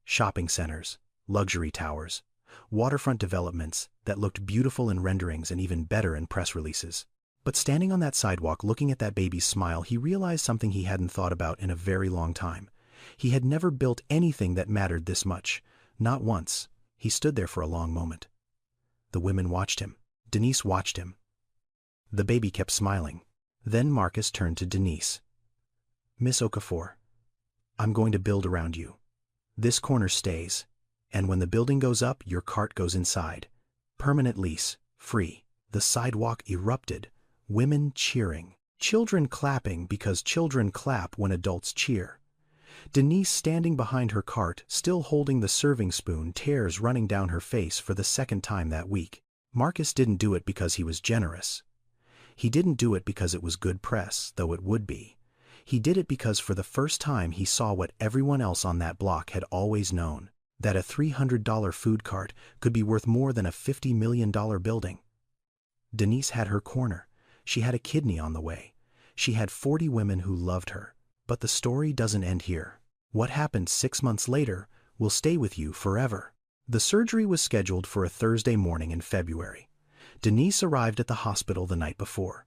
Shopping centers, luxury towers, waterfront developments that looked beautiful in renderings and even better in press releases. But standing on that sidewalk looking at that baby's smile, he realized something he hadn't thought about in a very long time. He had never built anything that mattered this much. Not once. He stood there for a long moment. The women watched him. Denise watched him. The baby kept smiling. Then Marcus turned to Denise. "Miss Okafor, I'm going to build around you. This corner stays. And when the building goes up, your cart goes inside. Permanent lease, free." The sidewalk erupted. Women cheering. Children clapping because children clap when adults cheer. Denise standing behind her cart, still holding the serving spoon, tears running down her face for the second time that week. Marcus didn't do it because he was generous. He didn't do it because it was good press, though it would be. He did it because for the first time he saw what everyone else on that block had always known, that a $300 food cart could be worth more than a $50 million building. Denise had her corner. She had a kidney on the way. She had 40 women who loved her. But the story doesn't end here. What happened 6 months later will stay with you forever. The surgery was scheduled for a Thursday morning in February. Denise arrived at the hospital the night before.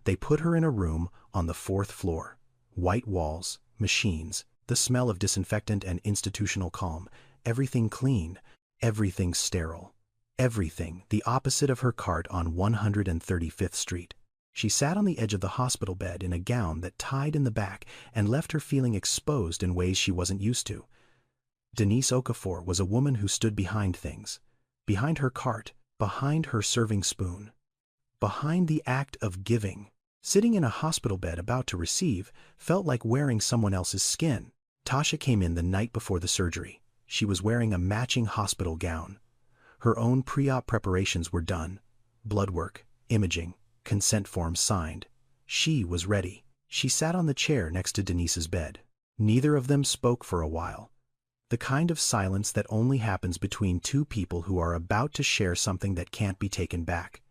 They put her in a room on the 4th floor. White walls, machines, the smell of disinfectant and institutional calm. Everything clean, everything sterile. Everything the opposite of her cart on 135th Street. She sat on the edge of the hospital bed in a gown that tied in the back and left her feeling exposed in ways she wasn't used to. Denise Okafor was a woman who stood behind things. Behind her cart, behind her serving spoon. Behind the act of giving. Sitting in a hospital bed about to receive felt like wearing someone else's skin. Tasha came in the night before the surgery. She was wearing a matching hospital gown. Her own pre-op preparations were done. Blood work, imaging, consent forms signed. She was ready. She sat on the chair next to Denise's bed. Neither of them spoke for a while. The kind of silence that only happens between two people who are about to share something that can't be taken back.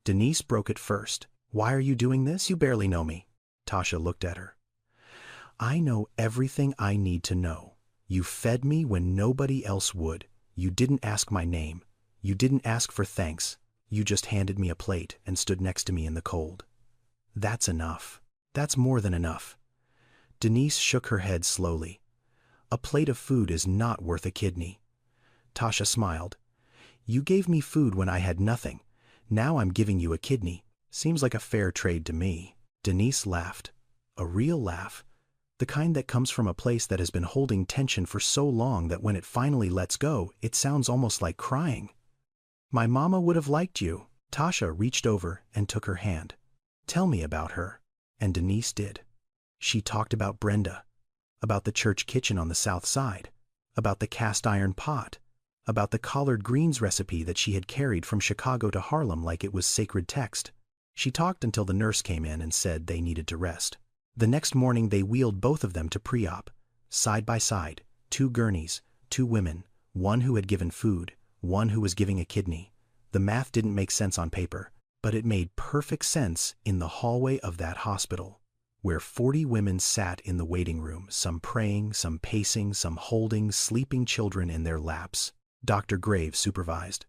Denise broke it first. "Why are you doing this? You barely know me." Tasha looked at her. "I know everything I need to know. You fed me when nobody else would. You didn't ask my name. You didn't ask for thanks. You just handed me a plate and stood next to me in the cold. That's enough. That's more than enough." Denise shook her head slowly. "A plate of food is not worth a kidney." Tasha smiled. "You gave me food when I had nothing. Now I'm giving you a kidney. Seems like a fair trade to me." Denise laughed. A real laugh. The kind that comes from a place that has been holding tension for so long that when it finally lets go, it sounds almost like crying. My mama would have liked you. Tasha reached over and took her hand. Tell me about her. And Denise did. She talked about Brenda, about the church kitchen on the south side, about the cast iron pot, about the collard greens recipe that she had carried from Chicago to Harlem like it was sacred text. She talked until the nurse came in and said they needed to rest. The next morning they wheeled both of them to pre-op, side by side, 2 gurneys, 2 women, one who had given food, one who was giving a kidney. The math didn't make sense on paper, but it made perfect sense in the hallway of that hospital, where 40 women sat in the waiting room, some praying, some pacing, some holding sleeping children in their laps. Dr. Graves supervised.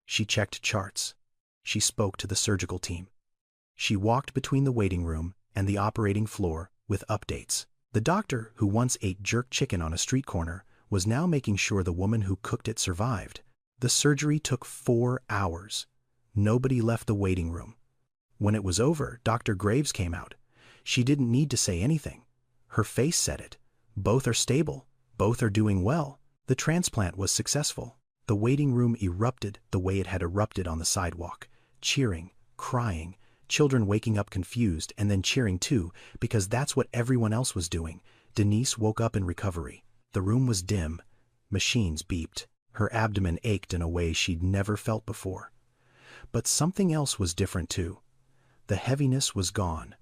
She checked charts. She spoke to the surgical team. She walked between the waiting room and the operating floor with updates. The doctor, who once ate jerk chicken on a street corner, was now making sure the woman who cooked it survived. The surgery took 4 hours. Nobody left the waiting room. When it was over, Dr. Graves came out. She didn't need to say anything. Her face said it. Both are stable. Both are doing well. The transplant was successful. The waiting room erupted the way it had erupted on the sidewalk, cheering, crying, children waking up confused and then cheering too, because that's what everyone else was doing. Denise woke up in recovery. The room was dim. Machines beeped. Her abdomen ached in a way she'd never felt before. But something else was different too. The heaviness was gone.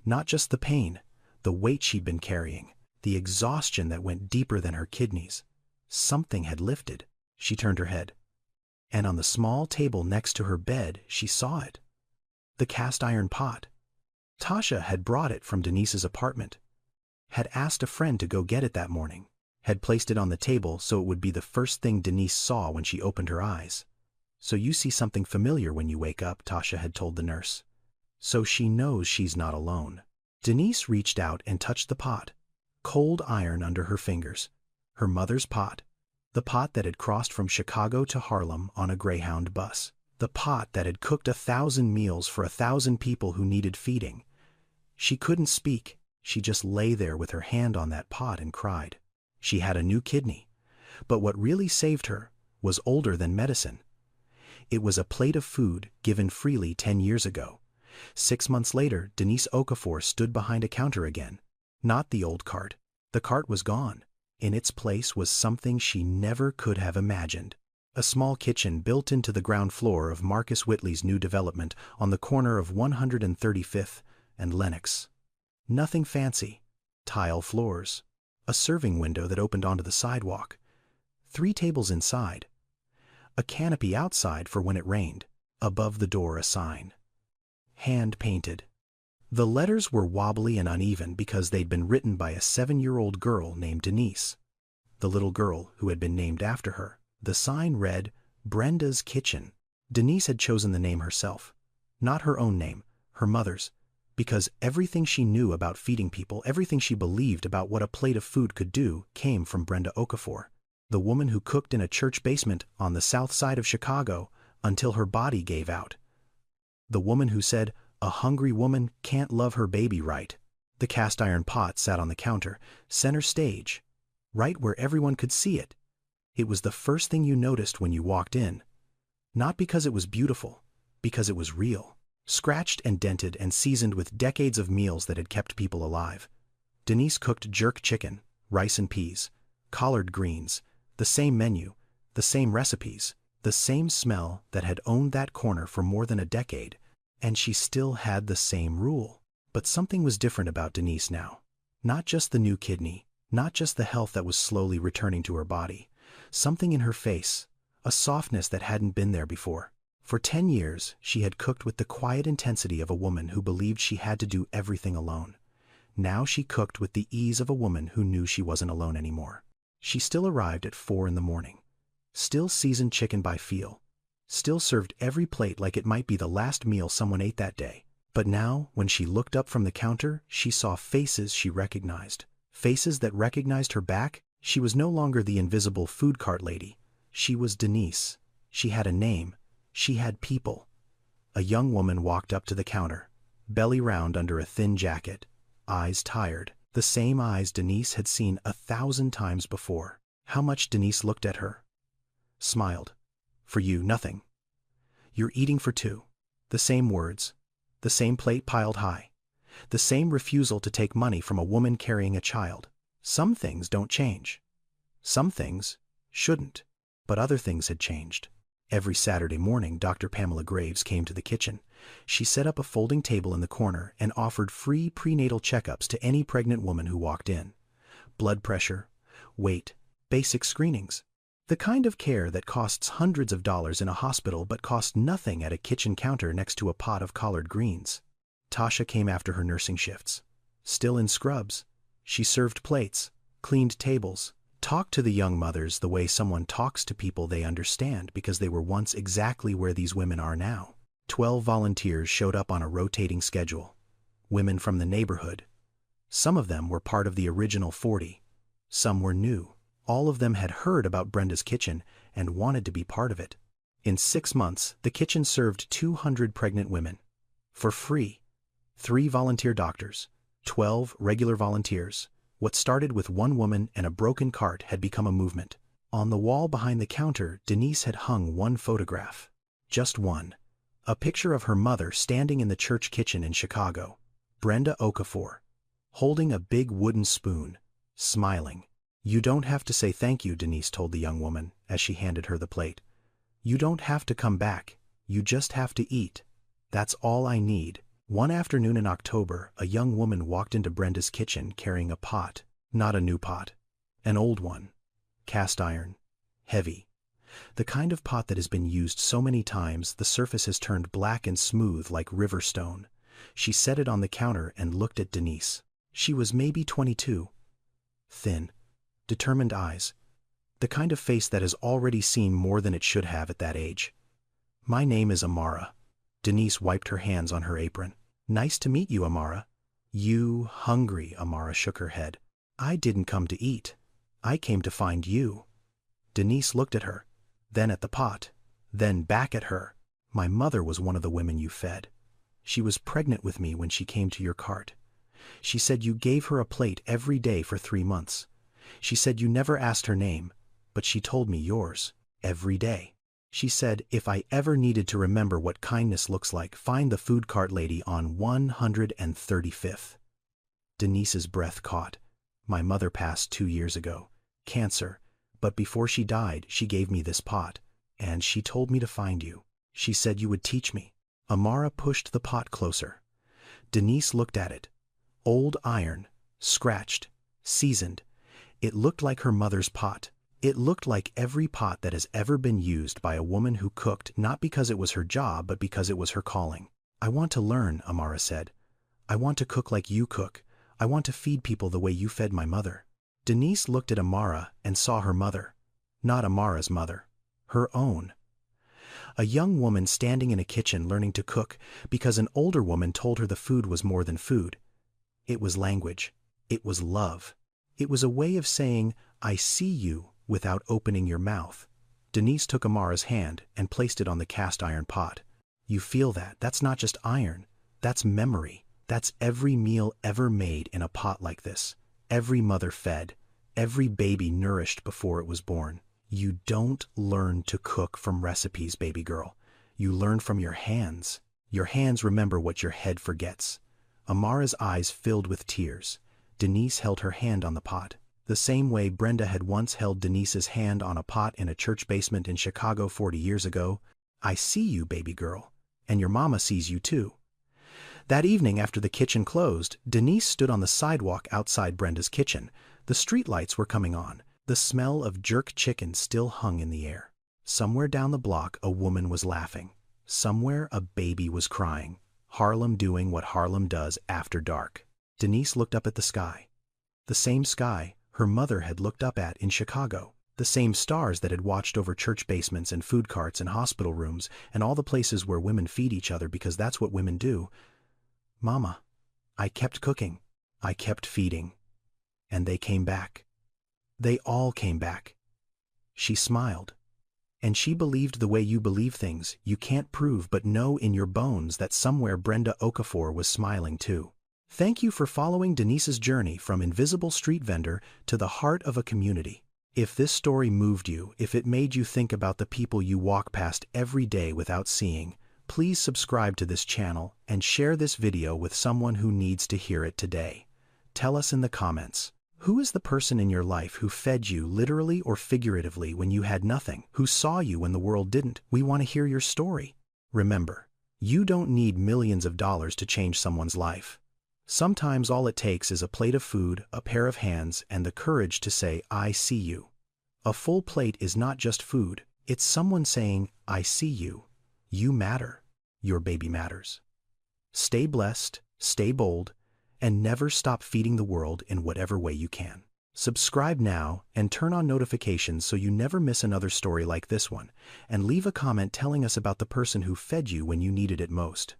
Not just the pain, the weight she'd been carrying, the exhaustion that went deeper than her kidneys. Something had lifted. She turned her head. And on the small table next to her bed, she saw it. The cast iron pot. Tasha had brought it from Denise's apartment, had asked a friend to go get it that morning, had placed it on the table so it would be the first thing Denise saw when she opened her eyes. So you see something familiar when you wake up, Tasha had told the nurse. So she knows she's not alone. Denise reached out and touched the pot, cold iron under her fingers. Her mother's pot. The pot that had crossed from Chicago to Harlem on a Greyhound bus. The pot that had cooked 1,000 meals for 1,000 people who needed feeding. She couldn't speak. She just lay there with her hand on that pot and cried. She had a new kidney. But what really saved her was older than medicine. It was a plate of food given freely 10 years ago. 6 months later, Denise Okafor stood behind a counter again. Not the old cart. The cart was gone. In its place was something she never could have imagined. A small kitchen built into the ground floor of Marcus Whitley's new development on the corner of 135th and Lenox. Nothing fancy. Tile floors. A serving window that opened onto the sidewalk. 3 tables inside. A canopy outside for when it rained. Above the door a sign. Hand-painted. The letters were wobbly and uneven because they'd been written by a 7-year-old girl named Denise, the little girl who had been named after her. The sign read, Brenda's Kitchen. Denise had chosen the name herself. Not her own name, her mother's, because everything she knew about feeding people, everything she believed about what a plate of food could do, came from Brenda Okafor, the woman who cooked in a church basement on the south side of Chicago until her body gave out. The woman who said, a hungry woman can't love her baby right. The cast iron pot sat on the counter, center stage, right where everyone could see it. It was the first thing you noticed when you walked in. Not because it was beautiful, because it was real. Scratched and dented and seasoned with decades of meals that had kept people alive. Denise cooked jerk chicken, rice and peas, collard greens, the same menu, the same recipes, the same smell that had owned that corner for more than a decade, and she still had the same rule. But something was different about Denise now. Not just the new kidney, not just the health that was slowly returning to her body. Something in her face, a softness that hadn't been there before. For 10 years, she had cooked with the quiet intensity of a woman who believed she had to do everything alone. Now she cooked with the ease of a woman who knew she wasn't alone anymore. She still arrived at 4 in the morning. Still seasoned chicken by feel. Still served every plate like it might be the last meal someone ate that day. But now, when she looked up from the counter, she saw faces she recognized. Faces that recognized her back. She was no longer the invisible food cart lady. She was Denise. She had a name. She had people. A young woman walked up to the counter, belly round under a thin jacket, eyes tired. The same eyes Denise had seen 1,000 times before. How much? Denise looked at her. Smiled. For you, nothing. You're eating for two. The same words. The same plate piled high. The same refusal to take money from a woman carrying a child. Some things don't change. Some things shouldn't. But other things had changed. Every Saturday morning, Dr. Pamela Graves came to the kitchen. She set up a folding table in the corner and offered free prenatal checkups to any pregnant woman who walked in. Blood pressure, weight, basic screenings. The kind of care that costs hundreds of dollars in a hospital but costs nothing at a kitchen counter next to a pot of collard greens. Tasha came after her nursing shifts. Still in scrubs, she served plates, cleaned tables, talked to the young mothers the way someone talks to people they understand because they were once exactly where these women are now. 12 volunteers showed up on a rotating schedule. Women from the neighborhood. Some of them were part of the original 40. Some were new. All of them had heard about Brenda's kitchen and wanted to be part of it. In 6 months, the kitchen served 200 pregnant women. For free. 3 volunteer doctors. 12 regular volunteers. What started with 1 woman and a broken cart had become a movement. On the wall behind the counter, Denise had hung 1 photograph. Just 1. A picture of her mother standing in the church kitchen in Chicago. Brenda Okafor. Holding a big wooden spoon. Smiling. You don't have to say thank you, Denise told the young woman as she handed her the plate. You don't have to come back. You just have to eat. That's all I need. One afternoon in October, a young woman walked into Brenda's kitchen carrying a pot. Not a new pot. An old one. Cast iron. Heavy. The kind of pot that has been used so many times the surface has turned black and smooth like river stone. She set it on the counter and looked at Denise. She was maybe 22. Thin. Determined eyes. The kind of face that has already seen more than it should have at that age. My name is Amara. Denise wiped her hands on her apron. Nice to meet you, Amara. You hungry? Amara shook her head. I didn't come to eat. I came to find you. Denise looked at her, then at the pot, then back at her. My mother was one of the women you fed. She was pregnant with me when she came to your cart. She said you gave her a plate every day for 3 months. She said you never asked her name, but she told me yours, every day. She said if I ever needed to remember what kindness looks like, find the food cart lady on 135th. Denise's breath caught. My mother passed 2 years ago. Cancer. But before she died, she gave me this pot, and she told me to find you. She said you would teach me. Amara pushed the pot closer. Denise looked at it. Old iron, scratched, seasoned. It looked like her mother's pot. It looked like every pot that has ever been used by a woman who cooked not because it was her job but because it was her calling. I want to learn, Amara said. I want to cook like you cook. I want to feed people the way you fed my mother. Denise looked at Amara and saw her mother. Not Amara's mother. Her own. A young woman standing in a kitchen learning to cook because an older woman told her the food was more than food. It was language. It was love. It was a way of saying, I see you, without opening your mouth. Denise took Amara's hand and placed it on the cast iron pot. You feel that? That's not just iron. That's memory. That's every meal ever made in a pot like this. Every mother fed. Every baby nourished before it was born. You don't learn to cook from recipes, baby girl. You learn from your hands. Your hands remember what your head forgets. Amara's eyes filled with tears. Denise held her hand on the pot. The same way Brenda had once held Denise's hand on a pot in a church basement in Chicago 40 years ago. I see you, baby girl. And your mama sees you too. That evening after the kitchen closed, Denise stood on the sidewalk outside Brenda's kitchen. The streetlights were coming on. The smell of jerk chicken still hung in the air. Somewhere down the block a woman was laughing. Somewhere a baby was crying. Harlem doing what Harlem does after dark. Denise looked up at the sky. The same sky her mother had looked up at in Chicago. The same stars that had watched over church basements and food carts and hospital rooms and all the places where women feed each other because that's what women do. Mama, I kept cooking. I kept feeding. And they came back. They all came back. She smiled. And she believed the way you believe things you can't prove but know in your bones that somewhere Brenda Okafor was smiling too. Thank you for following Denise's journey from invisible street vendor to the heart of a community. If this story moved you, if it made you think about the people you walk past every day without seeing, please subscribe to this channel and share this video with someone who needs to hear it today. Tell us in the comments, who is the person in your life who fed you literally or figuratively when you had nothing, who saw you when the world didn't? We want to hear your story. Remember, you don't need millions of dollars to change someone's life. Sometimes all it takes is a plate of food, a pair of hands, and the courage to say, I see you. A full plate is not just food, it's someone saying, I see you. You matter. Your baby matters. Stay blessed, stay bold, and never stop feeding the world in whatever way you can. Subscribe now and turn on notifications so you never miss another story like this one, and leave a comment telling us about the person who fed you when you needed it most.